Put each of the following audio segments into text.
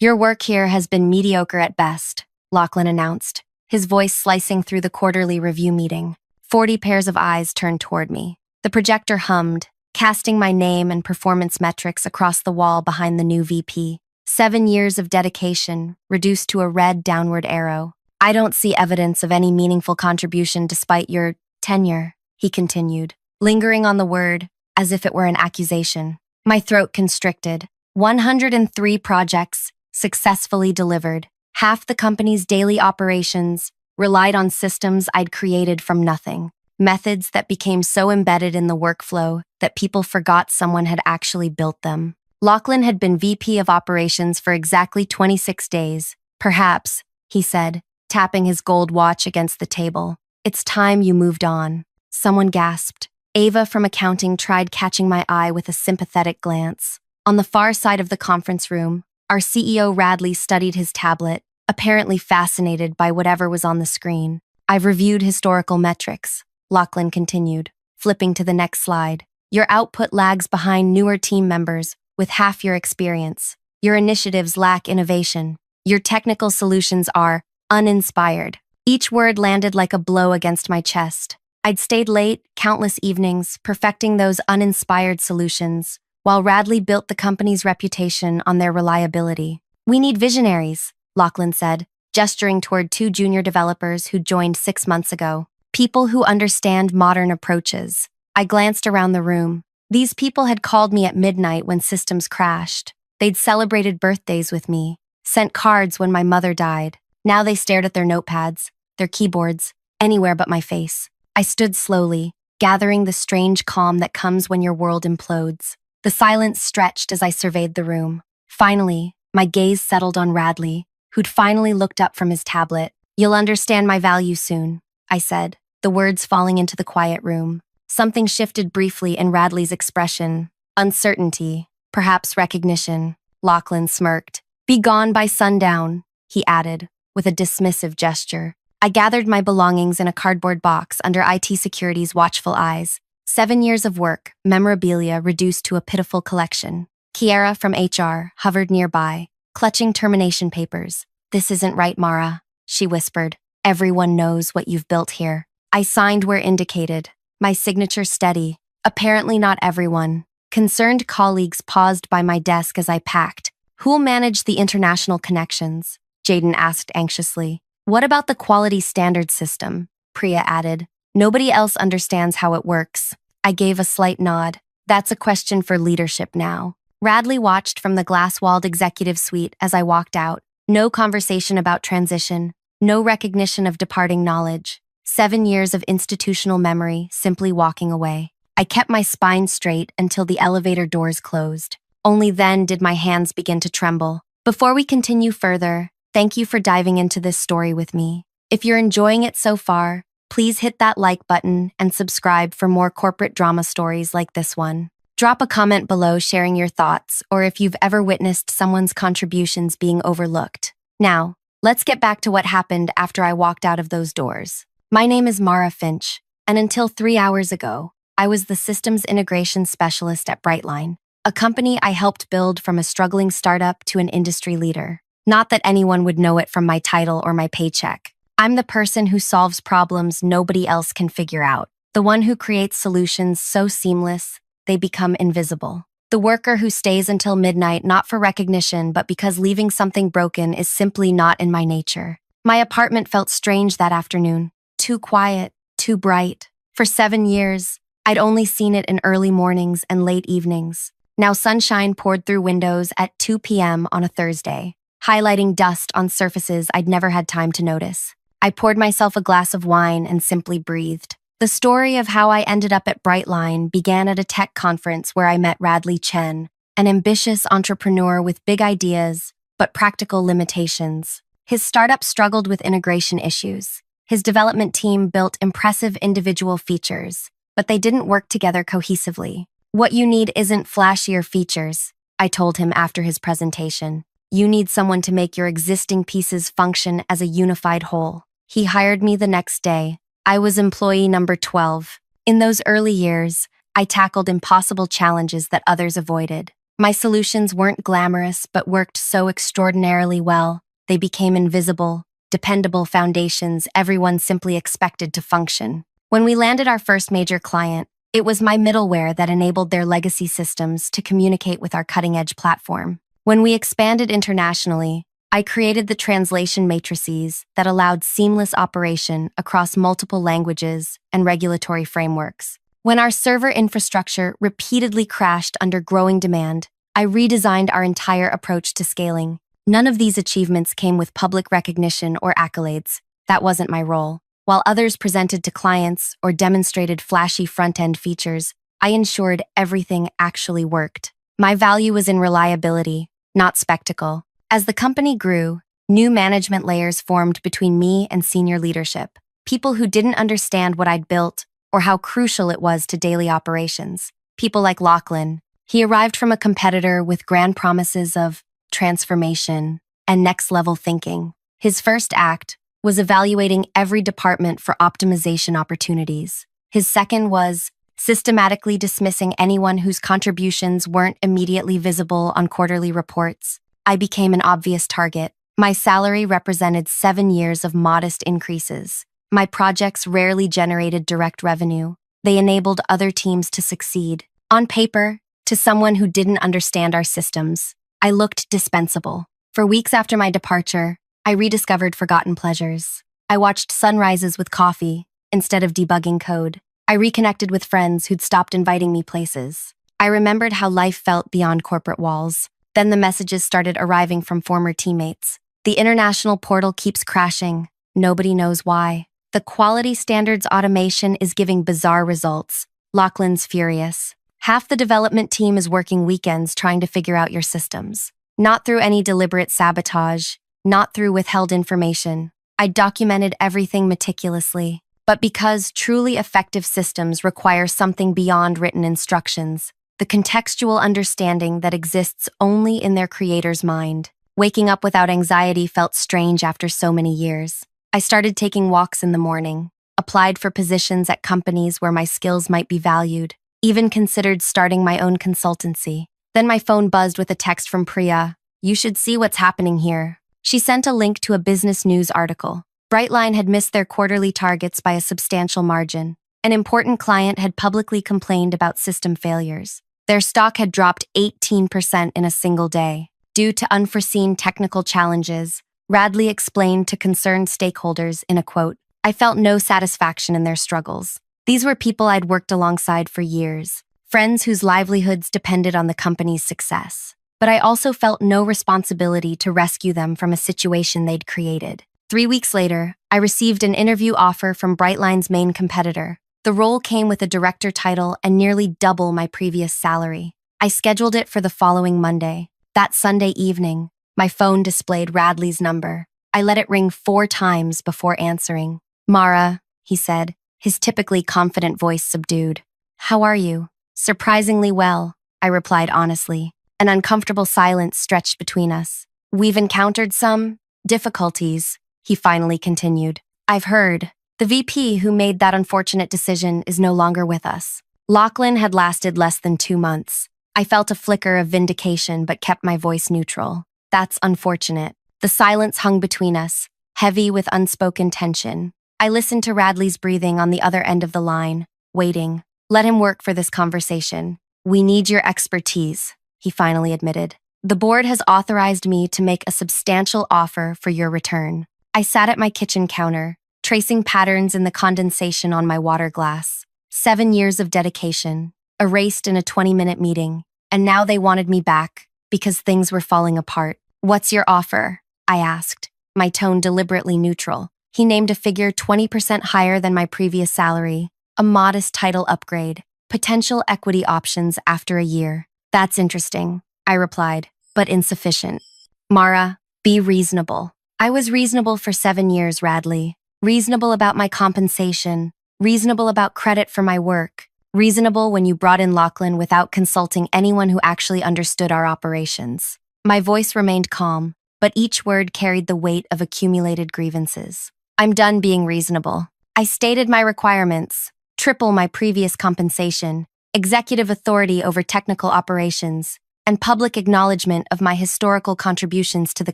Your work here has been mediocre at best, Lachlan announced, his voice slicing through the quarterly review meeting. 40 pairs of eyes turned toward me. The projector hummed, casting my name and performance metrics across the wall behind the new VP. 7 years of dedication, reduced to a red downward arrow. I don't see evidence of any meaningful contribution despite your tenure, he continued, lingering on the word as if it were an accusation. My throat constricted. 103 projects successfully delivered. Half the company's daily operations relied on systems I'd created from nothing. Methods that became so embedded in the workflow that people forgot someone had actually built them. Lachlan had been VP of operations for exactly 26 days. Perhaps, he said, tapping his gold watch against the table. It's time you moved on. Someone gasped. Ava from accounting tried catching my eye with a sympathetic glance. On the far side of the conference room, our CEO Radley studied his tablet, apparently fascinated by whatever was on the screen. I've reviewed historical metrics, Lachlan continued, flipping to the next slide. Your output lags behind newer team members with half your experience. Your initiatives lack innovation. Your technical solutions are uninspired. Each word landed like a blow against my chest. I'd stayed late, countless evenings, perfecting those uninspired solutions, while Radley built the company's reputation on their reliability. We need visionaries, Lachlan said, gesturing toward 2 junior developers who joined 6 months ago. People who understand modern approaches. I glanced around the room. These people had called me at midnight when systems crashed. They'd celebrated birthdays with me, sent cards when my mother died. Now they stared at their notepads, their keyboards, anywhere but my face. I stood slowly, gathering the strange calm that comes when your world implodes. The silence stretched as I surveyed the room. Finally, my gaze settled on Radley, who'd finally looked up from his tablet. You'll understand my value soon, I said, the words falling into the quiet room. Something shifted briefly in Radley's expression. Uncertainty, perhaps recognition. Lachlan smirked. Be gone by sundown, he added, with a dismissive gesture. I gathered my belongings in a cardboard box under IT Security's watchful eyes. 7 years of work, memorabilia reduced to a pitiful collection. Kiera from HR hovered nearby, clutching termination papers. This isn't right, Mara, she whispered. Everyone knows what you've built here. I signed where indicated, my signature steady. Apparently not everyone. Concerned colleagues paused by my desk as I packed. Who'll manage the international connections? Jaden asked anxiously. What about the quality standard system? Priya added. Nobody else understands how it works. I gave a slight nod. That's a question for leadership now. Radley watched from the glass-walled executive suite as I walked out. No conversation about transition. No recognition of departing knowledge. 7 years of institutional memory simply walking away. I kept my spine straight until the elevator doors closed. Only then did my hands begin to tremble. Before we continue further, thank you for diving into this story with me. If you're enjoying it so far, please hit that like button and subscribe for more corporate drama stories like this one. Drop a comment below sharing your thoughts or if you've ever witnessed someone's contributions being overlooked. Now, let's get back to what happened after I walked out of those doors. My name is Mara Finch, and until 3 hours ago, I was the systems integration specialist at Brightline, a company I helped build from a struggling startup to an industry leader. Not that anyone would know it from my title or my paycheck. I'm the person who solves problems nobody else can figure out. The one who creates solutions so seamless, they become invisible. The worker who stays until midnight not for recognition but because leaving something broken is simply not in my nature. My apartment felt strange that afternoon. Too quiet, too bright. For 7 years, I'd only seen it in early mornings and late evenings. Now sunshine poured through windows at 2 p.m. on a Thursday, highlighting dust on surfaces I'd never had time to notice. I poured myself a glass of wine and simply breathed. The story of how I ended up at Brightline began at a tech conference where I met Radley Chen, an ambitious entrepreneur with big ideas, but practical limitations. His startup struggled with integration issues. His development team built impressive individual features, but they didn't work together cohesively. What you need isn't flashier features, I told him after his presentation. You need someone to make your existing pieces function as a unified whole. He hired me the next day. I was employee number 12. In those early years, I tackled impossible challenges that others avoided. My solutions weren't glamorous, but worked so extraordinarily well. They became invisible, dependable foundations everyone simply expected to function. When we landed our first major client, it was my middleware that enabled their legacy systems to communicate with our cutting-edge platform. When we expanded internationally, I created the translation matrices that allowed seamless operation across multiple languages and regulatory frameworks. When our server infrastructure repeatedly crashed under growing demand, I redesigned our entire approach to scaling. None of these achievements came with public recognition or accolades. That wasn't my role. While others presented to clients or demonstrated flashy front-end features, I ensured everything actually worked. My value was in reliability, not spectacle. As the company grew, new management layers formed between me and senior leadership, people who didn't understand what I'd built or how crucial it was to daily operations. People like Lachlan. He arrived from a competitor with grand promises of transformation and next-level thinking. His first act was evaluating every department for optimization opportunities. His second was systematically dismissing anyone whose contributions weren't immediately visible on quarterly reports. I became an obvious target. My salary represented 7 years of modest increases. My projects rarely generated direct revenue. They enabled other teams to succeed. On paper, to someone who didn't understand our systems, I looked dispensable. For weeks after my departure, I rediscovered forgotten pleasures. I watched sunrises with coffee instead of debugging code. I reconnected with friends who'd stopped inviting me places. I remembered how life felt beyond corporate walls. Then the messages started arriving from former teammates. The international portal keeps crashing. Nobody knows why. The quality standards automation is giving bizarre results. Lachlan's furious. Half the development team is working weekends trying to figure out your systems. Not through any deliberate sabotage, not through withheld information. I documented everything meticulously. But because truly effective systems require something beyond written instructions, the contextual understanding that exists only in their creator's mind. Waking up without anxiety felt strange after so many years. I started taking walks in the morning, applied for positions at companies where my skills might be valued, even considered starting my own consultancy. Then my phone buzzed with a text from Priya. "You should see what's happening here." She sent a link to a business news article. Brightline had missed their quarterly targets by a substantial margin. An important client had publicly complained about system failures. Their stock had dropped 18% in a single day. Due to unforeseen technical challenges, Radley explained to concerned stakeholders in a quote, "I felt no satisfaction in their struggles. These were people I'd worked alongside for years, friends whose livelihoods depended on the company's success. But I also felt no responsibility to rescue them from a situation they'd created." 3 weeks later, I received an interview offer from Brightline's main competitor. The role came with a director title and nearly double my previous salary. I scheduled it for the following Monday. That Sunday evening, my phone displayed Radley's number. I let it ring 4 times before answering. "Mara," he said, his typically confident voice subdued. "How are you?" "Surprisingly well," I replied honestly. An uncomfortable silence stretched between us. "We've encountered some difficulties," he finally continued. "I've heard. The VP who made that unfortunate decision is no longer with us." Lachlan had lasted less than 2 months. I felt a flicker of vindication but kept my voice neutral. "That's unfortunate." The silence hung between us, heavy with unspoken tension. I listened to Radley's breathing on the other end of the line, waiting. "Let him work for this conversation. We need your expertise," he finally admitted. "The board has authorized me to make a substantial offer for your return." I sat at my kitchen counter, tracing patterns in the condensation on my water glass. 7 years of dedication, erased in a 20-minute meeting, and now they wanted me back because things were falling apart. "What's your offer?" I asked, my tone deliberately neutral. He named a figure 20% higher than my previous salary, a modest title upgrade, potential equity options after a year. "That's interesting," I replied, "but insufficient." "Mara, be reasonable." I was reasonable for 7 years, Radley. Reasonable about my compensation, reasonable about credit for my work, reasonable when you brought in Lachlan without consulting anyone who actually understood our operations. My voice remained calm, but each word carried the weight of accumulated grievances. "I'm done being reasonable. I stated my requirements, triple my previous compensation, executive authority over technical operations, and public acknowledgement of my historical contributions to the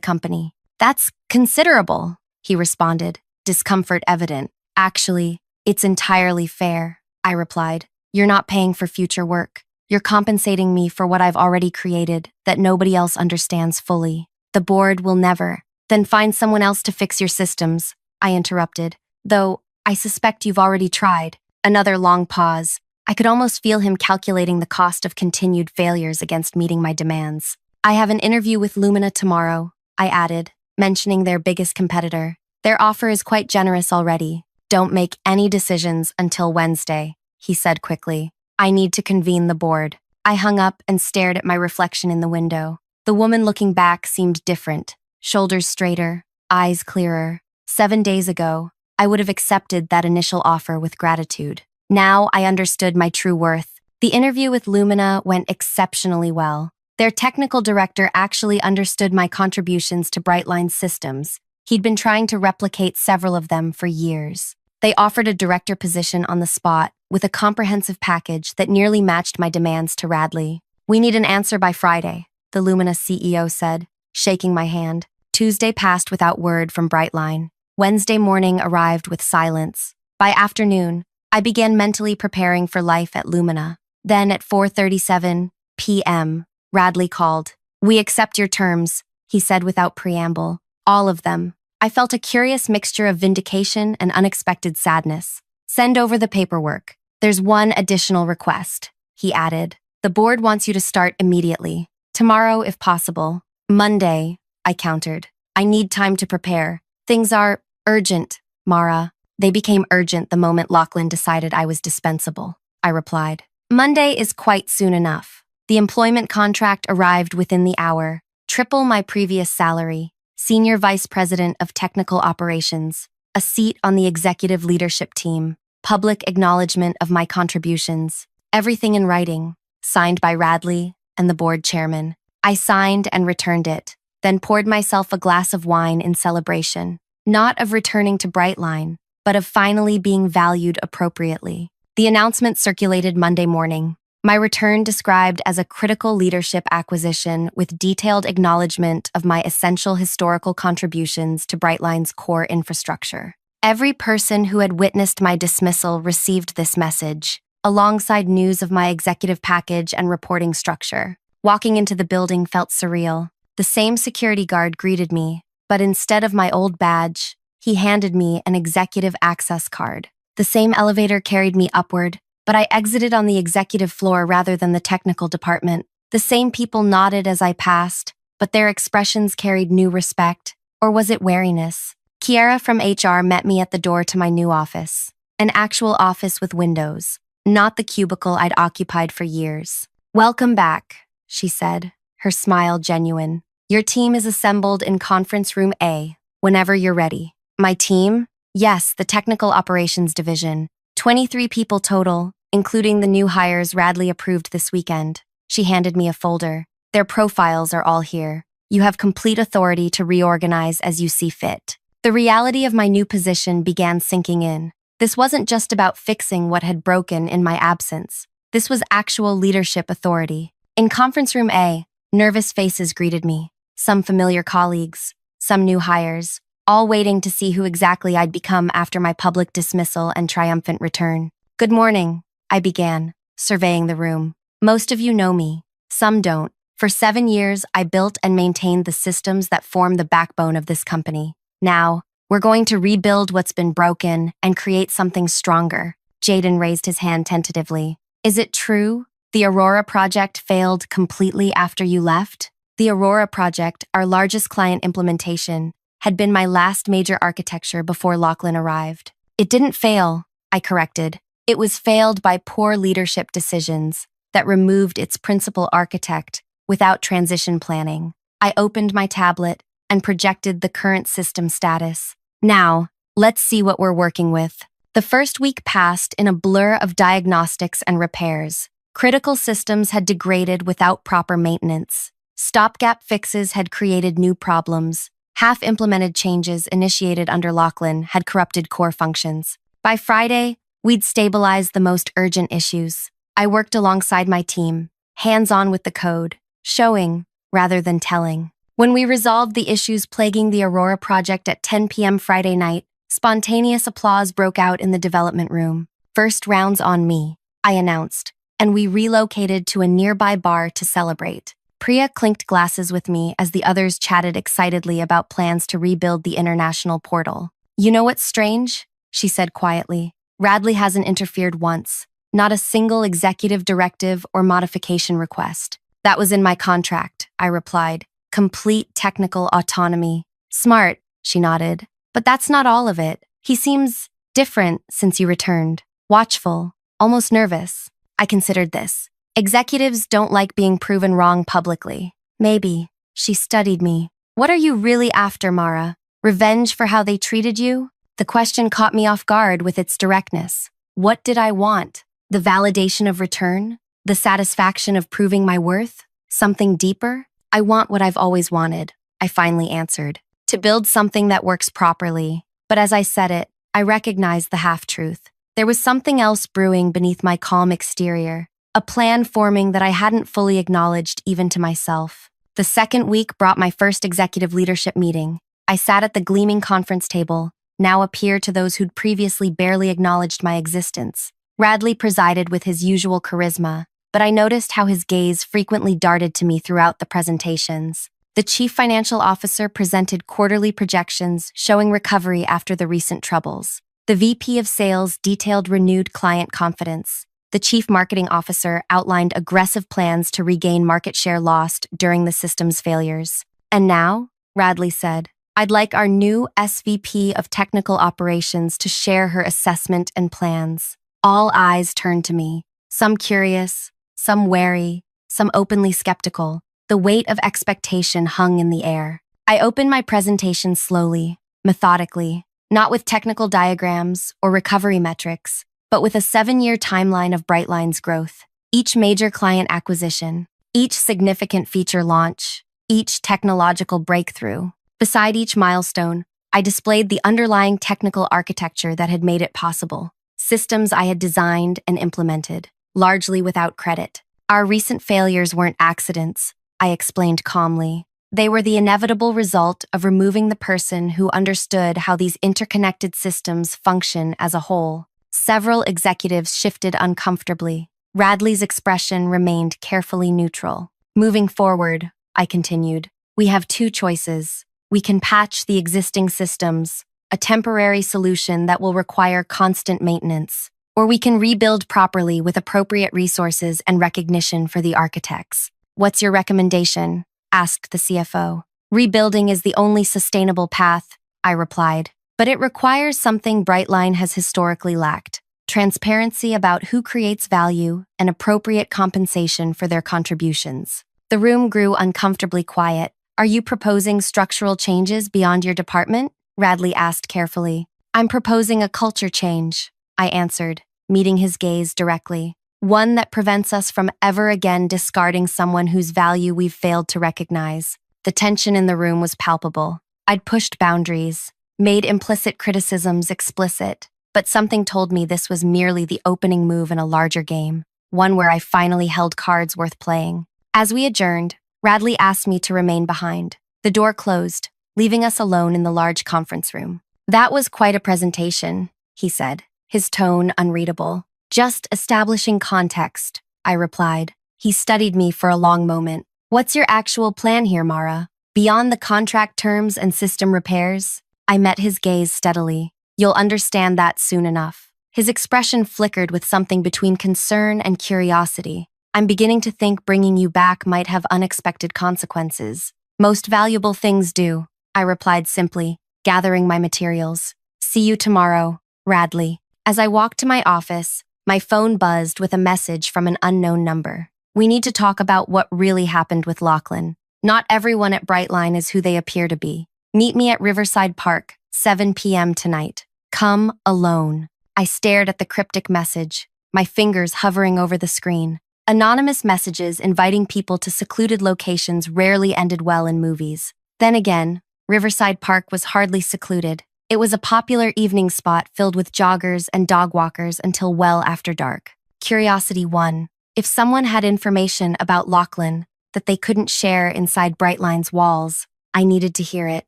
company. That's considerable, he responded, discomfort evident. Actually, it's entirely fair, I replied. You're not paying for future work. You're compensating me for what I've already created that nobody else understands fully. The board will never. Then find someone else to fix your systems, I interrupted. Though, I suspect you've already tried. Another long pause. I could almost feel him calculating the cost of continued failures against meeting my demands. I have an interview with Lumina tomorrow, I added, mentioning their biggest competitor. Their offer is quite generous already. Don't make any decisions until Wednesday, he said quickly. I need to convene the board. I hung up and stared at my reflection in the window. The woman looking back seemed different, shoulders straighter, eyes clearer. 7 days ago, I would have accepted that initial offer with gratitude. Now I understood my true worth. The interview with Lumina went exceptionally well. Their technical director actually understood my contributions to Brightline's systems. He'd been trying to replicate several of them for years. They offered a director position on the spot with a comprehensive package that nearly matched my demands to Radley. We need an answer by Friday, the Lumina CEO said, shaking my hand. Tuesday passed without word from Brightline. Wednesday morning arrived with silence. By afternoon, I began mentally preparing for life at Lumina. Then at 4:37 p.m., Radley called. We accept your terms, he said without preamble. All of them. I felt a curious mixture of vindication and unexpected sadness. Send over the paperwork. There's one additional request, he added. The board wants you to start immediately. Tomorrow, if possible. Monday, I countered. I need time to prepare. Things are urgent, Mara. They became urgent the moment Lachlan decided I was dispensable, I replied. Monday is quite soon enough. The employment contract arrived within the hour. Triple my previous salary. Senior Vice President of Technical Operations. A seat on the executive leadership team. Public acknowledgement of my contributions. Everything in writing. Signed by Radley and the board chairman. I signed and returned it, then poured myself a glass of wine in celebration. Not of returning to Brightline, but of finally being valued appropriately. The announcement circulated Monday morning. My return described as a critical leadership acquisition with detailed acknowledgement of my essential historical contributions to Brightline's core infrastructure. Every person who had witnessed my dismissal received this message, alongside news of my executive package and reporting structure. Walking into the building felt surreal. The same security guard greeted me, but instead of my old badge, he handed me an executive access card. The same elevator carried me upward, but I exited on the executive floor rather than the technical department. The same people nodded as I passed, but their expressions carried new respect. Or was it wariness? Kiara from HR met me at the door to my new office. An actual office with windows, not the cubicle I'd occupied for years. Welcome back, she said, her smile genuine. Your team is assembled in conference room A, whenever you're ready. My team? Yes, the Technical Operations Division. 23 people total, including the new hires Radley approved this weekend. She handed me a folder. Their profiles are all here. You have complete authority to reorganize as you see fit. The reality of my new position began sinking in. This wasn't just about fixing what had broken in my absence. This was actual leadership authority. In conference room A, nervous faces greeted me. Some familiar colleagues, some new hires, all waiting to see who exactly I'd become after my public dismissal and triumphant return. Good morning, I began, surveying the room. Most of you know me. Some don't. For 7 years, I built and maintained the systems that form the backbone of this company. Now, we're going to rebuild what's been broken and create something stronger. Jaden raised his hand tentatively. Is it true? The Aurora project failed completely after you left? The Aurora project, our largest client implementation, had been my last major architecture before Lachlan arrived. It didn't fail, I corrected. It was failed by poor leadership decisions that removed its principal architect without transition planning. I opened my tablet and projected the current system status. Now, let's see what we're working with. The first week passed in a blur of diagnostics and repairs. Critical systems had degraded without proper maintenance. Stopgap fixes had created new problems. Half-implemented changes initiated under Lachlan had corrupted core functions. By Friday, we'd stabilized the most urgent issues. I worked alongside my team, hands-on with the code, showing rather than telling. When we resolved the issues plaguing the Aurora project at 10 p.m. Friday night, spontaneous applause broke out in the development room. First round's on me, I announced, and we relocated to a nearby bar to celebrate. Priya clinked glasses with me as the others chatted excitedly about plans to rebuild the international portal. You know what's strange? She said quietly. Radley hasn't interfered once. Not a single executive directive or modification request. That was in my contract, I replied. Complete technical autonomy. Smart, she nodded. But that's not all of it. He seems different since you returned. Watchful, almost nervous. I considered this. Executives don't like being proven wrong publicly. Maybe. She studied me. What are you really after, Mara? Revenge for how they treated you? The question caught me off guard with its directness. What did I want? The validation of return? The satisfaction of proving my worth? Something deeper? I want what I've always wanted, I finally answered. To build something that works properly. But as I said it, I recognized the half-truth. There was something else brewing beneath my calm exterior. A plan forming that I hadn't fully acknowledged even to myself. The second week brought my first executive leadership meeting. I sat at the gleaming conference table, now a peer to those who'd previously barely acknowledged my existence. Radley presided with his usual charisma, but I noticed how his gaze frequently darted to me throughout the presentations. The chief financial officer presented quarterly projections showing recovery after the recent troubles. The VP of sales detailed renewed client confidence. The chief marketing officer outlined aggressive plans to regain market share lost during the system's failures. And now, Radley said, I'd like our new SVP of Technical Operations to share her assessment and plans. All eyes turned to me, some curious, some wary, some openly skeptical. The weight of expectation hung in the air. I opened my presentation slowly, methodically, not with technical diagrams or recovery metrics, but with a 7-year timeline of Brightline's growth. Each major client acquisition, each significant feature launch, each technological breakthrough. Beside each milestone, I displayed the underlying technical architecture that had made it possible. Systems I had designed and implemented, largely without credit. Our recent failures weren't accidents, I explained calmly. They were the inevitable result of removing the person who understood how these interconnected systems function as a whole. Several executives shifted uncomfortably. Radley's expression remained carefully neutral. Moving forward, I continued, we have two choices. We can patch the existing systems, a temporary solution that will require constant maintenance, or we can rebuild properly with appropriate resources and recognition for the architects. What's your recommendation? Asked the CFO. Rebuilding is the only sustainable path, I replied, but it requires something Brightline has historically lacked: transparency about who creates value and appropriate compensation for their contributions. The room grew uncomfortably quiet. Are you proposing structural changes beyond your department? Radley asked carefully. I'm proposing a culture change, I answered, meeting his gaze directly. One that prevents us from ever again discarding someone whose value we've failed to recognize. The tension in the room was palpable. I'd pushed boundaries, made implicit criticisms explicit, but something told me this was merely the opening move in a larger game, one where I finally held cards worth playing. As we adjourned, Radley asked me to remain behind. The door closed, leaving us alone in the large conference room. That was quite a presentation, he said, his tone unreadable. Just establishing context, I replied. He studied me for a long moment. What's your actual plan here, Mara? Beyond the contract terms and system repairs? I met his gaze steadily. You'll understand that soon enough. His expression flickered with something between concern and curiosity. I'm beginning to think bringing you back might have unexpected consequences. Most valuable things do, I replied simply, gathering my materials. See you tomorrow, Radley. As I walked to my office, my phone buzzed with a message from an unknown number. We need to talk about what really happened with Lachlan. Not everyone at Brightline is who they appear to be. Meet me at Riverside Park, 7 p.m. tonight. Come alone. I stared at the cryptic message, my fingers hovering over the screen. Anonymous messages inviting people to secluded locations rarely ended well in movies. Then again, Riverside Park was hardly secluded. It was a popular evening spot filled with joggers and dog walkers until well after dark. Curiosity won. If someone had information about Lachlan, that they couldn't share inside Brightline's walls. I needed to hear it.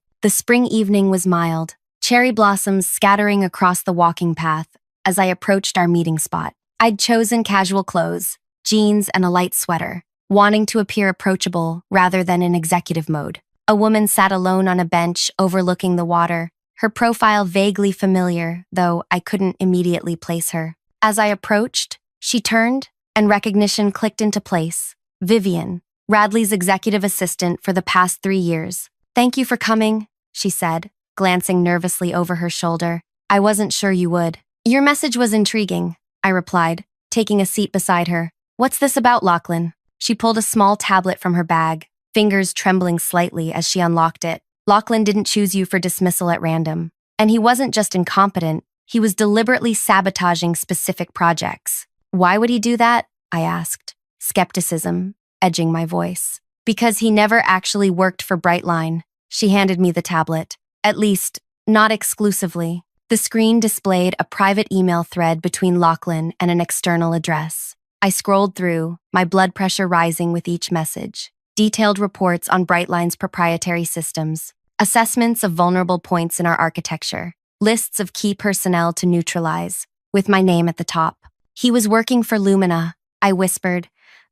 The spring evening was mild, cherry blossoms scattering across the walking path as I approached our meeting spot. I'd chosen casual clothes, jeans and a light sweater, wanting to appear approachable rather than in executive mode. A woman sat alone on a bench overlooking the water, her profile vaguely familiar, though I couldn't immediately place her. As I approached, she turned, and recognition clicked into place. Vivian, Radley's executive assistant for the past 3 years. "Thank you for coming," she said, glancing nervously over her shoulder. "I wasn't sure you would." "Your message was intriguing," I replied, taking a seat beside her. "What's this about, Lachlan?" She pulled a small tablet from her bag, fingers trembling slightly as she unlocked it. "Lachlan didn't choose you for dismissal at random. And he wasn't just incompetent, he was deliberately sabotaging specific projects." "Why would he do that?" I asked, skepticism edging my voice. "Because he never actually worked for Brightline." She handed me the tablet. "At least, not exclusively." The screen displayed a private email thread between Lachlan and an external address. I scrolled through, my blood pressure rising with each message. Detailed reports on Brightline's proprietary systems, assessments of vulnerable points in our architecture, lists of key personnel to neutralize, with my name at the top. "He was working for Lumina," I whispered,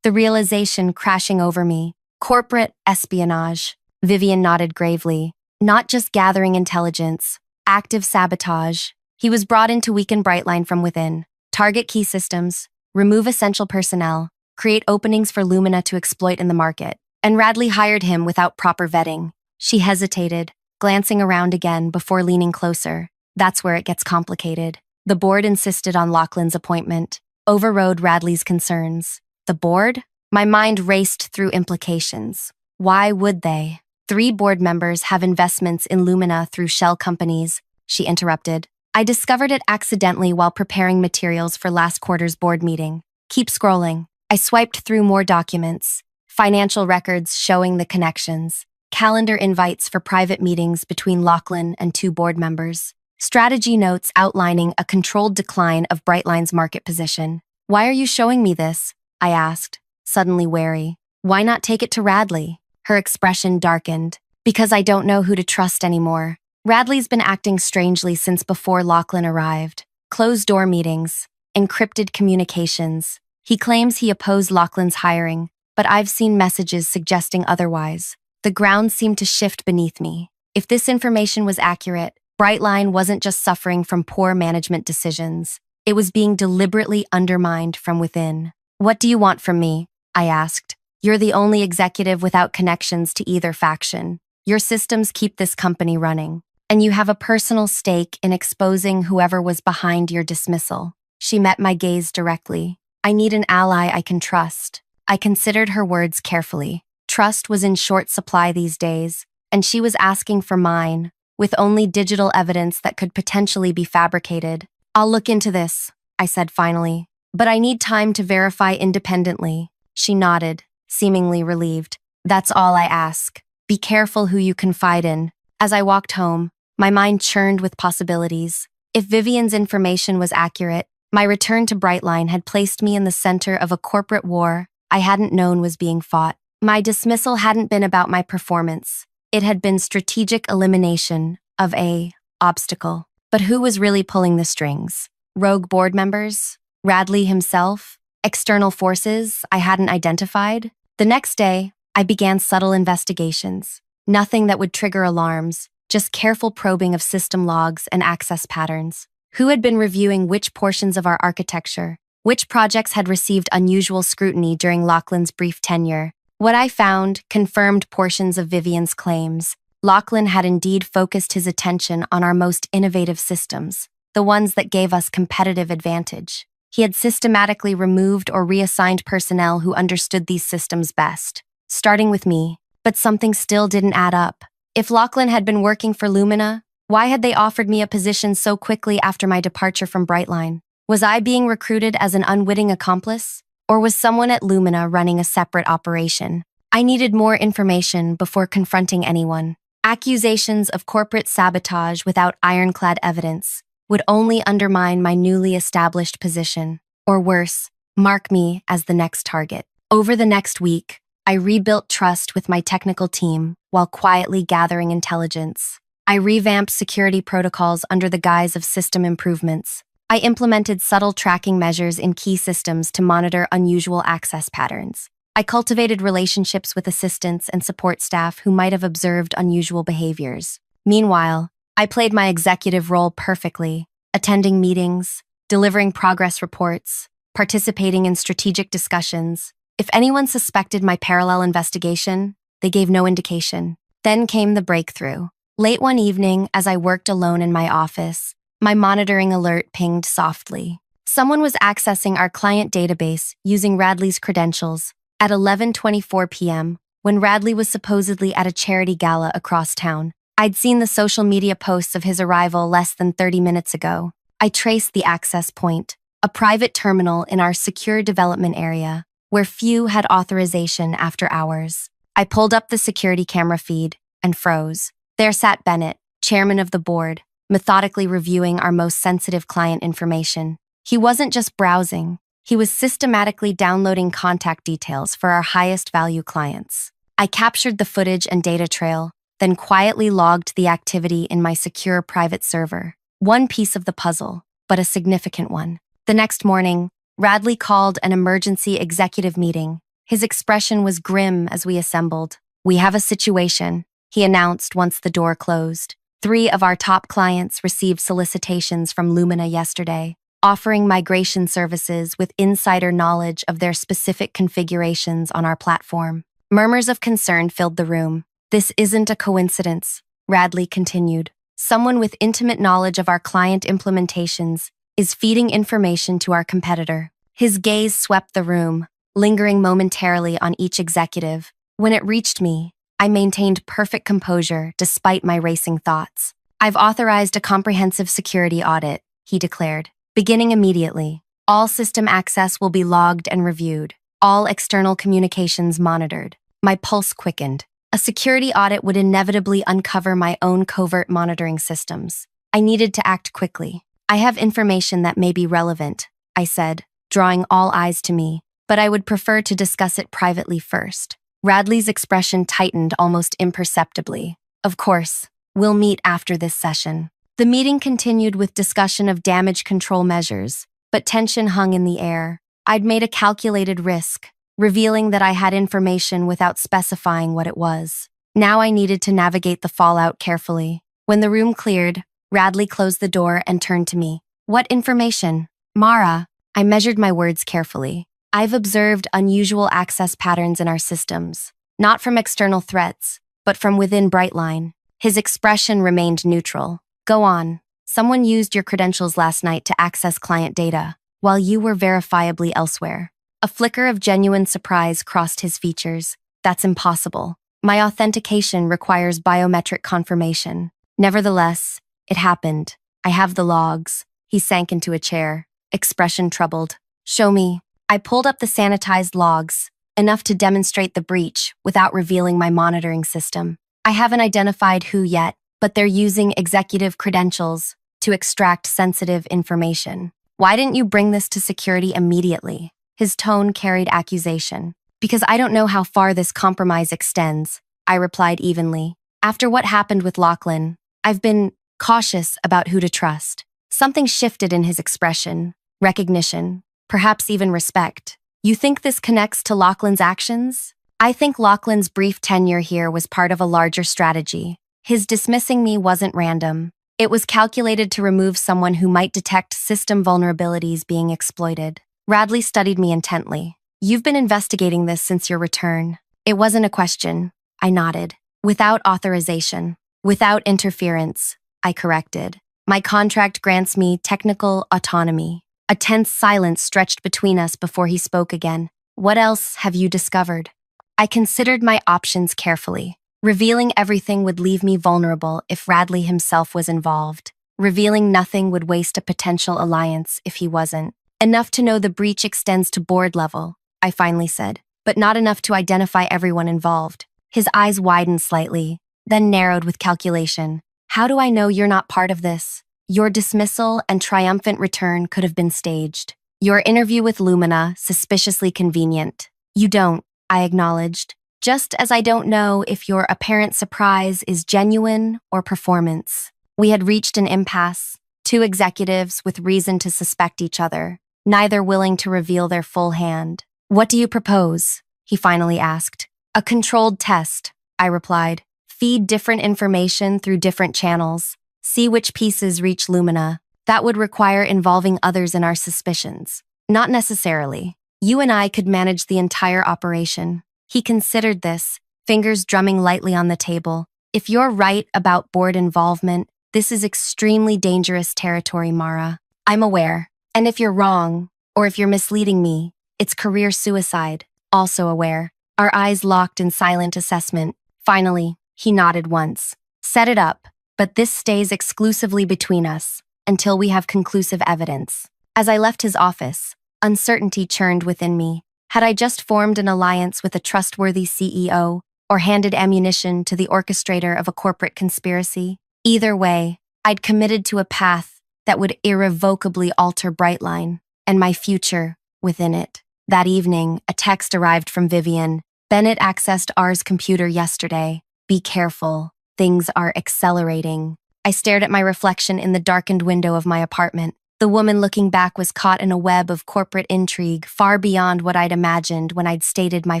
the realization crashing over me. "Corporate espionage." Vivian nodded gravely. "Not just gathering intelligence, active sabotage. He was brought in to weaken Brightline from within, target key systems, remove essential personnel, create openings for Lumina to exploit in the market. And Radley hired him without proper vetting." She hesitated, glancing around again before leaning closer. "That's where it gets complicated. The board insisted on Lachlan's appointment, overrode Radley's concerns." "The board?" My mind raced through implications. Why would they? 3 board members have investments in Lumina through shell companies, she interrupted. "I discovered it accidentally while preparing materials for last quarter's board meeting." "Keep scrolling." I swiped through more documents, financial records showing the connections, calendar invites for private meetings between Lachlan and 2 board members, strategy notes outlining a controlled decline of Brightline's market position. "Why are you showing me this?" I asked, suddenly wary. "Why not take it to Radley?" Her expression darkened. "Because I don't know who to trust anymore. Radley's been acting strangely since before Lachlan arrived. Closed-door meetings, encrypted communications. He claims he opposed Lachlan's hiring, but I've seen messages suggesting otherwise. The ground seemed to shift beneath me. If this information was accurate, Brightline wasn't just suffering from poor management decisions. It was being deliberately undermined from within. "What do you want from me?" I asked. "You're the only executive without connections to either faction. Your systems keep this company running, and you have a personal stake in exposing whoever was behind your dismissal." She met my gaze directly. "I need an ally I can trust." I considered her words carefully. Trust was in short supply these days, and she was asking for mine, with only digital evidence that could potentially be fabricated. "I'll look into this," I said finally, "but I need time to verify independently." She nodded, seemingly relieved. "That's all I ask. Be careful who you confide in." As I walked home, my mind churned with possibilities. If Vivian's information was accurate, my return to Brightline had placed me in the center of a corporate war I hadn't known was being fought. My dismissal hadn't been about my performance. It had been strategic elimination of a obstacle. But who was really pulling the strings? Rogue board members? Radley himself? External forces I hadn't identified? The next day, I began subtle investigations. Nothing that would trigger alarms, just careful probing of system logs and access patterns. Who had been reviewing which portions of our architecture? Which projects had received unusual scrutiny during Lachlan's brief tenure? What I found confirmed portions of Vivian's claims. Lachlan had indeed focused his attention on our most innovative systems, the ones that gave us competitive advantage. He had systematically removed or reassigned personnel who understood these systems best, starting with me. But something still didn't add up. If Lachlan had been working for Lumina, why had they offered me a position so quickly after my departure from Brightline? Was I being recruited as an unwitting accomplice? Or was someone at Lumina running a separate operation? I needed more information before confronting anyone. Accusations of corporate sabotage without ironclad evidence would only undermine my newly established position, or worse, mark me as the next target. Over the next week, I rebuilt trust with my technical team while quietly gathering intelligence. I revamped security protocols under the guise of system improvements. I implemented subtle tracking measures in key systems to monitor unusual access patterns. I cultivated relationships with assistants and support staff who might have observed unusual behaviors. Meanwhile, I played my executive role perfectly, attending meetings, delivering progress reports, participating in strategic discussions. If anyone suspected my parallel investigation, they gave no indication. Then came the breakthrough. Late one evening, as I worked alone in my office, my monitoring alert pinged softly. Someone was accessing our client database using Radley's credentials at 11:24 p.m., when Radley was supposedly at a charity gala across town. I'd seen the social media posts of his arrival less than 30 minutes ago. I traced the access point, a private terminal in our secure development area, where few had authorization after hours. I pulled up the security camera feed and froze. There sat Bennett, chairman of the board, methodically reviewing our most sensitive client information. He wasn't just browsing, he was systematically downloading contact details for our highest value clients. I captured the footage and data trail, then quietly logged the activity in my secure private server. One piece of the puzzle, but a significant one. The next morning, Radley called an emergency executive meeting. His expression was grim as we assembled. "We have a situation," he announced once the door closed. 3 of our top clients received solicitations from Lumina yesterday, offering migration services with insider knowledge of their specific configurations on our platform. Murmurs of concern filled the room. "This isn't a coincidence," Radley continued. "Someone with intimate knowledge of our client implementations is feeding information to our competitor." His gaze swept the room, lingering momentarily on each executive. When it reached me, I maintained perfect composure despite my racing thoughts. "I've authorized a comprehensive security audit," he declared. "Beginning immediately. All system access will be logged and reviewed. All external communications monitored." My pulse quickened. A security audit would inevitably uncover my own covert monitoring systems. I needed to act quickly. "I have information that may be relevant," I said, drawing all eyes to me, "but I would prefer to discuss it privately first." Radley's expression tightened almost imperceptibly. "Of course, we'll meet after this session." The meeting continued with discussion of damage control measures, but tension hung in the air. I'd made a calculated risk, revealing that I had information without specifying what it was. Now I needed to navigate the fallout carefully. When the room cleared, Radley closed the door and turned to me. "What information?" "Mara," I measured my words carefully. "I've observed unusual access patterns in our systems, not from external threats, but from within Brightline." His expression remained neutral. "Go on. Someone used your credentials last night to access client data, while you were verifiably elsewhere." A flicker of genuine surprise crossed his features. "That's impossible. My authentication requires biometric confirmation." "Nevertheless, it happened. I have the logs." He sank into a chair, expression troubled. "Show me." I pulled up the sanitized logs, enough to demonstrate the breach without revealing my monitoring system. "I haven't identified who yet, but they're using executive credentials to extract sensitive information." "Why didn't you bring this to security immediately?" His tone carried accusation. "Because I don't know how far this compromise extends," I replied evenly. "After what happened with Lachlan, I've been cautious about who to trust." Something shifted in his expression. Recognition, perhaps even respect. "You think this connects to Lachlan's actions?" "I think Lachlan's brief tenure here was part of a larger strategy. His dismissing me wasn't random. It was calculated to remove someone who might detect system vulnerabilities being exploited." Radley studied me intently. "You've been investigating this since your return." "It wasn't a question," I nodded. "Without authorization. Without interference," I corrected. "My contract grants me technical autonomy." A tense silence stretched between us before he spoke again. "What else have you discovered?" I considered my options carefully. Revealing everything would leave me vulnerable if Radley himself was involved. Revealing nothing would waste a potential alliance if he wasn't. "Enough to know the breach extends to board level," I finally said, "but not enough to identify everyone involved." His eyes widened slightly, then narrowed with calculation. "How do I know you're not part of this? Your dismissal and triumphant return could have been staged. Your interview with Lumina, suspiciously convenient. You don't. I acknowledged, just as I don't know if your apparent surprise is genuine or performance. We had reached an impasse, two executives with reason to suspect each other, neither willing to reveal their full hand. "What do you propose?" he finally asked. "A controlled test," I replied. "Feed different information through different channels. See which pieces reach Lumina. That would require involving others in our suspicions." "Not necessarily. You and I could manage the entire operation." He considered this, fingers drumming lightly on the table. "If you're right about board involvement, this is extremely dangerous territory, Mara. I'm aware. And if you're wrong, or if you're misleading me, it's career suicide. Also aware." Our eyes locked in silent assessment. Finally, he nodded once. "Set it up, but this stays exclusively between us until we have conclusive evidence." As I left his office, uncertainty churned within me. Had I just formed an alliance with a trustworthy CEO or handed ammunition to the orchestrator of a corporate conspiracy? Either way, I'd committed to a path that would irrevocably alter Brightline and my future within it. That evening, a text arrived from Vivian. "Bennett accessed R's computer yesterday. Be careful. Things are accelerating." I stared at my reflection in the darkened window of my apartment. The woman looking back was caught in a web of corporate intrigue far beyond what I'd imagined when I'd stated my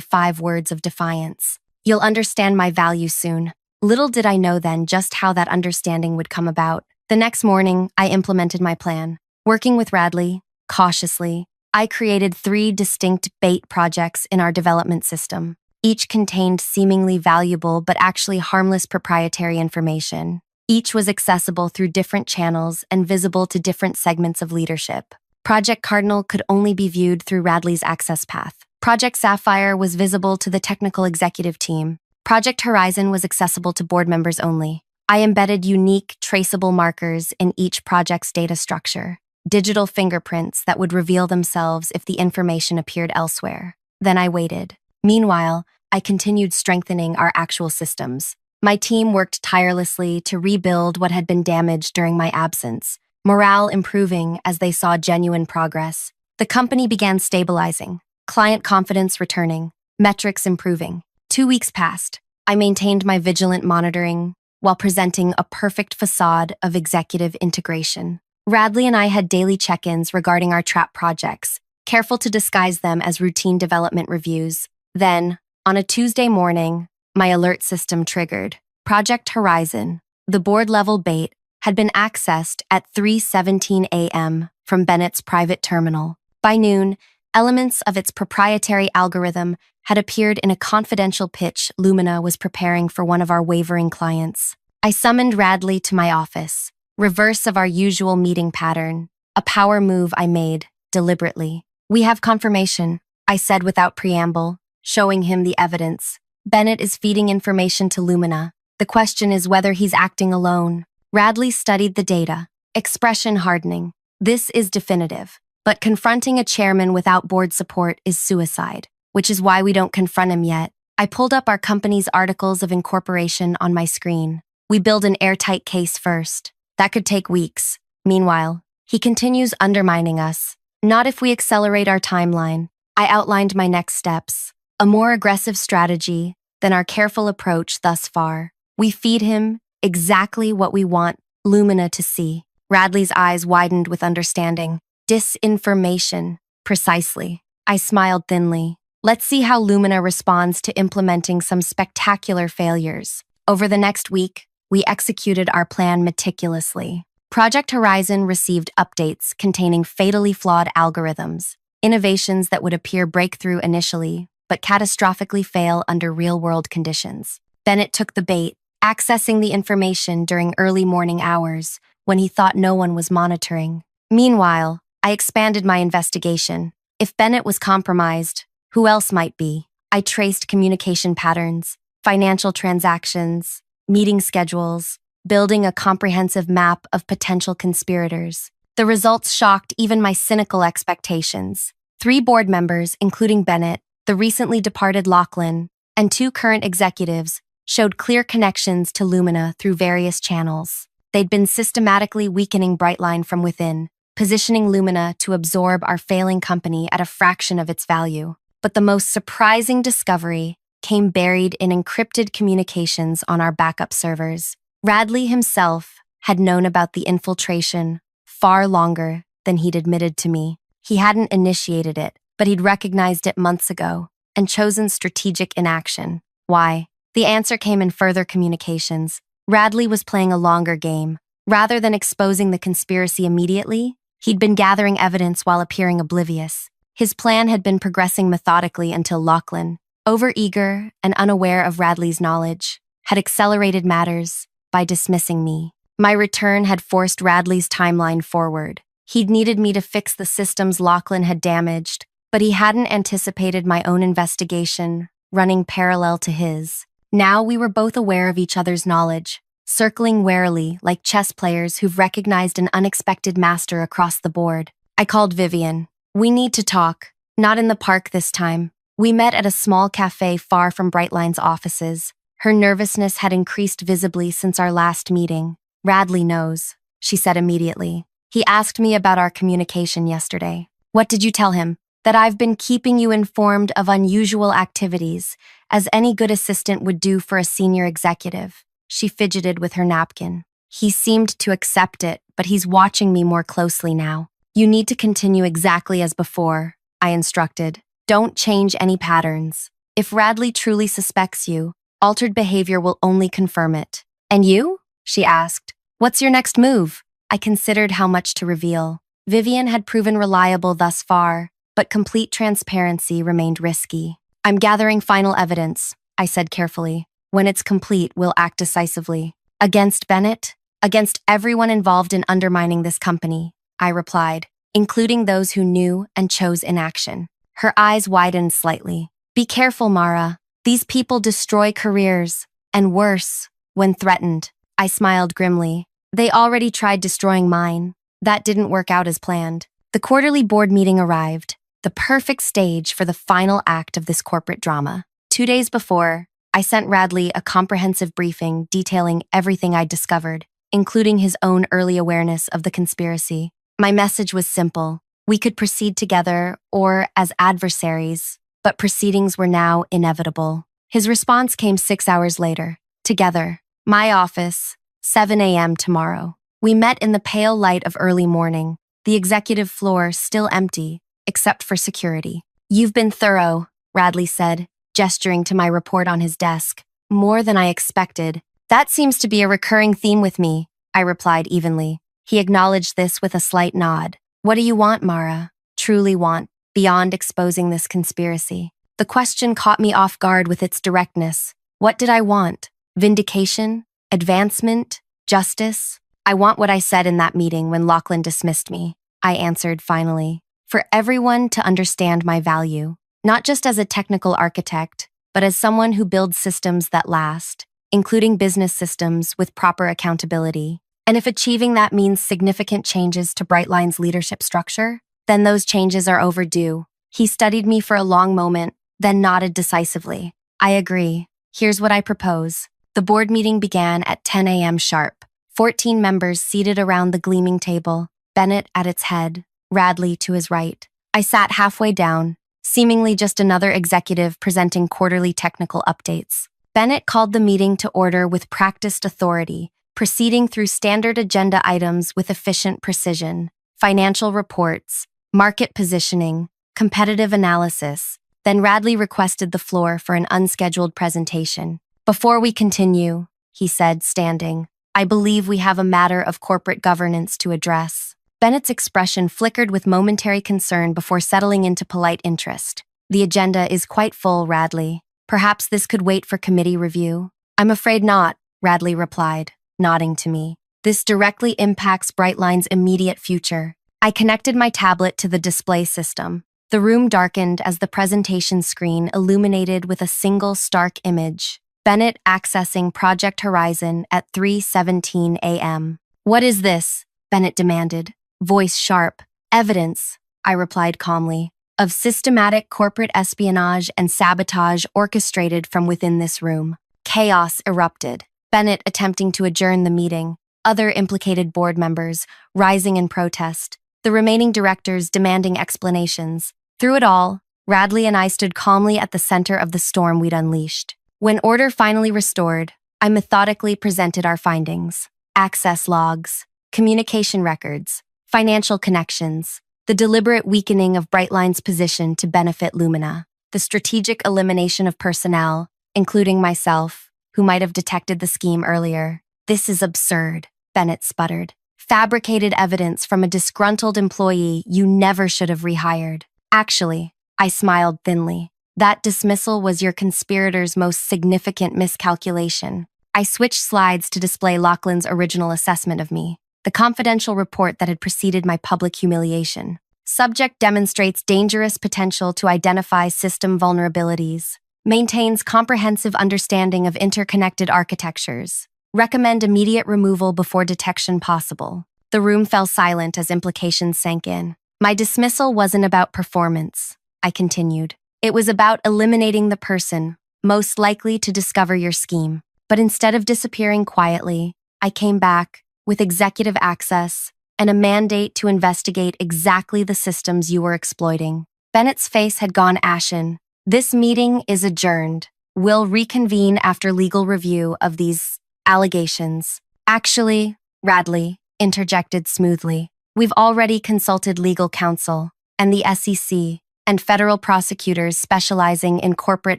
5 words of defiance. "You'll understand my value soon." Little did I know then just how that understanding would come about. The next morning, I implemented my plan. Working with Radley, cautiously, I created 3 distinct bait projects in our development system. Each contained seemingly valuable but actually harmless proprietary information. Each was accessible through different channels and visible to different segments of leadership. Project Cardinal could only be viewed through Radley's access path. Project Sapphire was visible to the technical executive team. Project Horizon was accessible to board members only. I embedded unique, traceable markers in each project's data structure, digital fingerprints that would reveal themselves if the information appeared elsewhere. Then I waited. Meanwhile, I continued strengthening our actual systems. My team worked tirelessly to rebuild what had been damaged during my absence, morale improving as they saw genuine progress. The company began stabilizing, client confidence returning, metrics improving. 2 weeks passed. I maintained my vigilant monitoring while presenting a perfect facade of executive integration. Radley and I had daily check-ins regarding our trap projects, careful to disguise them as routine development reviews. Then, on a Tuesday morning, my alert system triggered. Project Horizon, the board-level bait, had been accessed at 3:17 a.m. from Bennett's private terminal. By noon, elements of its proprietary algorithm had appeared in a confidential pitch Lumina was preparing for one of our wavering clients. I summoned Radley to my office, reverse of our usual meeting pattern, a power move I made, deliberately. "We have confirmation," I said without preamble, showing him the evidence. "Bennett is feeding information to Lumina. The question is whether he's acting alone." Radley studied the data, expression hardening. "This is definitive, but confronting a chairman without board support is suicide, which is why we don't confront him yet." I pulled up our company's articles of incorporation on my screen. "We build an airtight case first. That could take weeks. Meanwhile, he continues undermining us. Not if we accelerate our timeline." I outlined my next steps. A more aggressive strategy than our careful approach thus far. We feed him exactly what we want Lumina to see. Radley's eyes widened with understanding. "Disinformation, precisely." I smiled thinly. "Let's see how Lumina responds to implementing some spectacular failures." Over the next week, we executed our plan meticulously. Project Horizon received updates containing fatally flawed algorithms, innovations that would appear breakthrough initially, but catastrophically fail under real-world conditions. Bennett took the bait, accessing the information during early morning hours when he thought no one was monitoring. Meanwhile, I expanded my investigation. If Bennett was compromised, who else might be? I traced communication patterns, financial transactions, meeting schedules, building a comprehensive map of potential conspirators. The results shocked even my cynical expectations. 3 board members, including Bennett, the recently departed Lachlan, and 2 current executives, showed clear connections to Lumina through various channels. They'd been systematically weakening Brightline from within, positioning Lumina to absorb our failing company at a fraction of its value. But the most surprising discovery came buried in encrypted communications on our backup servers. Radley himself had known about the infiltration far longer than he'd admitted to me. He hadn't initiated it, but he'd recognized it months ago and chosen strategic inaction. Why? The answer came in further communications. Radley was playing a longer game. Rather than exposing the conspiracy immediately, he'd been gathering evidence while appearing oblivious. His plan had been progressing methodically until Lachlan, overeager and unaware of Radley's knowledge, had accelerated matters by dismissing me. My return had forced Radley's timeline forward. He'd needed me to fix the systems Lachlan had damaged, but he hadn't anticipated my own investigation running parallel to his. Now we were both aware of each other's knowledge, circling warily like chess players who've recognized an unexpected master across the board. I called Vivian. We need to talk. Not in the park this time. We met at a small cafe far from Brightline's offices. Her nervousness had increased visibly since our last meeting. Radley knows, she said immediately. He asked me about our communication yesterday. What did you tell him? That I've been keeping you informed of unusual activities, as any good assistant would do for a senior executive. She fidgeted with her napkin. He seemed to accept it, but he's watching me more closely now. You need to continue exactly as before, I instructed. Don't change any patterns. If Radley truly suspects you, altered behavior will only confirm it. And you? She asked. What's your next move? I considered how much to reveal. Vivian had proven reliable thus far, but complete transparency remained risky. I'm gathering final evidence, I said carefully. When it's complete, we'll act decisively. Against Bennett? Against everyone involved in undermining this company, I replied, including those who knew and chose inaction. Her eyes widened slightly. Be careful, Mara. These people destroy careers, and worse, when threatened. I smiled grimly. They already tried destroying mine. That didn't work out as planned. The quarterly board meeting arrived, the perfect stage for the final act of this corporate drama. 2 days before, I sent Radley a comprehensive briefing detailing everything I'd discovered, including his own early awareness of the conspiracy. My message was simple. We could proceed together or as adversaries, but proceedings were now inevitable. His response came 6 hours later. Together. My office, 7 a.m. tomorrow. We met in the pale light of early morning, the executive floor still empty, except for security. You've been thorough, Radley said, gesturing to my report on his desk. More than I expected. That seems to be a recurring theme with me, I replied evenly. He acknowledged this with a slight nod. What do you want, Mara? Truly want, beyond exposing this conspiracy? The question caught me off guard with its directness. What did I want? Vindication? Advancement? Justice? I want what I said in that meeting when Lachlan dismissed me, I answered finally. For everyone to understand my value, not just as a technical architect, but as someone who builds systems that last, including business systems with proper accountability. And if achieving that means significant changes to Brightline's leadership structure, then those changes are overdue. He studied me for a long moment, then nodded decisively. I agree. Here's what I propose. The board meeting began at 10 a.m. sharp. 14 members seated around the gleaming table, Bennett at its head, Radley to his right. I sat halfway down, seemingly just another executive presenting quarterly technical updates. Bennett called the meeting to order with practiced authority, proceeding through standard agenda items with efficient precision, financial reports, market positioning, competitive analysis. Then Radley requested the floor for an unscheduled presentation. Before we continue, he said, standing, I believe we have a matter of corporate governance to address. Bennett's expression flickered with momentary concern before settling into polite interest. The agenda is quite full, Radley. Perhaps this could wait for committee review? I'm afraid not, Radley replied, nodding to me. This directly impacts Brightline's immediate future. I connected my tablet to the display system. The room darkened as the presentation screen illuminated with a single stark image. Bennett accessing Project Horizon at 3:17 a.m. What is this? Bennett demanded, voice sharp. Evidence, I replied calmly, of systematic corporate espionage and sabotage orchestrated from within this room. Chaos erupted. Bennett attempting to adjourn the meeting, other implicated board members rising in protest, the remaining directors demanding explanations. Through it all, Radley and I stood calmly at the center of the storm we'd unleashed. When order finally restored, I methodically presented our findings: access logs, communication records, financial connections, the deliberate weakening of Brightline's position to benefit Lumina, the strategic elimination of personnel, including myself, who might have detected the scheme earlier. "This is absurd," Bennett sputtered. "Fabricated evidence from a disgruntled employee you never should have rehired." "Actually," I smiled thinly, "that dismissal was your conspirators' most significant miscalculation." I switched slides to display Lachlan's original assessment of me, the confidential report that had preceded my public humiliation. "Subject demonstrates dangerous potential to identify system vulnerabilities. Maintains comprehensive understanding of interconnected architectures. Recommend immediate removal before detection possible." The room fell silent as implications sank in. "My dismissal wasn't about performance," I continued. "It was about eliminating the person most likely to discover your scheme. But instead of disappearing quietly, I came back with executive access and a mandate to investigate exactly the systems you were exploiting." Bennett's face had gone ashen. "This meeting is adjourned. We'll reconvene after legal review of these allegations." "Actually," Radley interjected smoothly, "we've already consulted legal counsel and the SEC and federal prosecutors specializing in corporate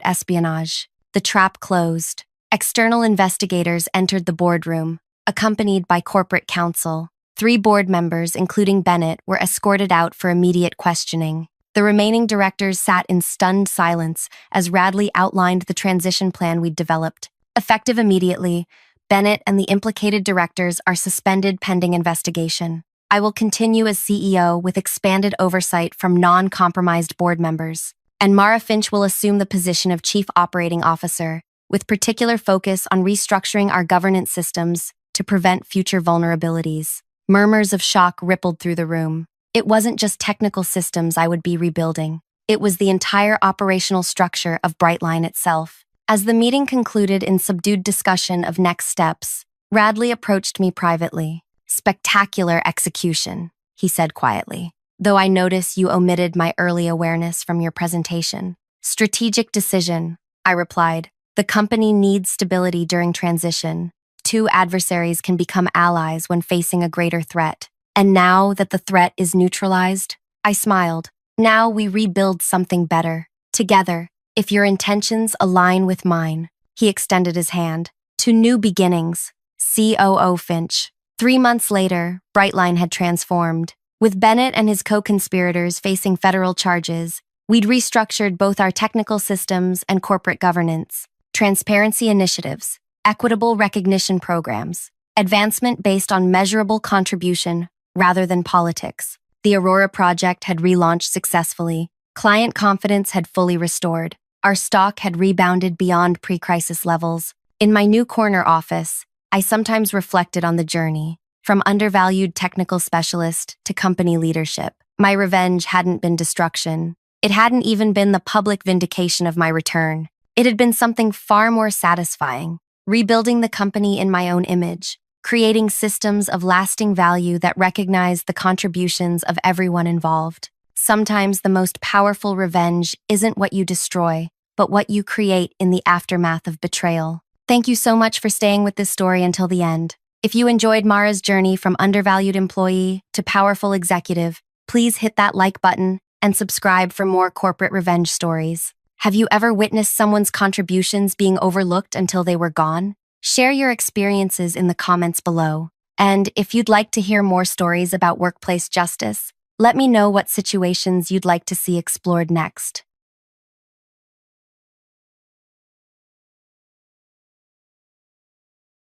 espionage. The trap closed." External investigators entered the boardroom, accompanied by corporate counsel. 3 board members, including Bennett, were escorted out for immediate questioning. The remaining directors sat in stunned silence as Radley outlined the transition plan we'd developed. "Effective immediately, Bennett and the implicated directors are suspended pending investigation. I will continue as CEO with expanded oversight from non-compromised board members, and Mara Finch will assume the position of Chief Operating Officer, with particular focus on restructuring our governance systems to prevent future vulnerabilities." Murmurs of shock rippled through the room. It wasn't just technical systems I would be rebuilding. It was the entire operational structure of Brightline itself. As the meeting concluded in subdued discussion of next steps, Radley approached me privately. "Spectacular execution," he said quietly, "though I notice you omitted my early awareness from your presentation." "Strategic decision," I replied. "The company needs stability during transition. 2 adversaries can become allies when facing a greater threat. And now that the threat is neutralized," I smiled, "now we rebuild something better. Together, if your intentions align with mine." He extended his hand. "To new beginnings, COO Finch." 3 months later, Brightline had transformed. With Bennett and his co-conspirators facing federal charges, we'd restructured both our technical systems and corporate governance. Transparency initiatives, equitable recognition programs, advancement based on measurable contribution rather than politics. The Aurora project had relaunched successfully. Client confidence had fully restored. Our stock had rebounded beyond pre-crisis levels. In my new corner office, I sometimes reflected on the journey, from undervalued technical specialist to company leadership. My revenge hadn't been destruction. It hadn't even been the public vindication of my return. It had been something far more satisfying, rebuilding the company in my own image, creating systems of lasting value that recognize the contributions of everyone involved. Sometimes the most powerful revenge isn't what you destroy, but what you create in the aftermath of betrayal. Thank you so much for staying with this story until the end. If you enjoyed Mara's journey from undervalued employee to powerful executive, please hit that like button and subscribe for more corporate revenge stories. Have you ever witnessed someone's contributions being overlooked until they were gone? Share your experiences in the comments below. And if you'd like to hear more stories about workplace justice, let me know what situations you'd like to see explored next.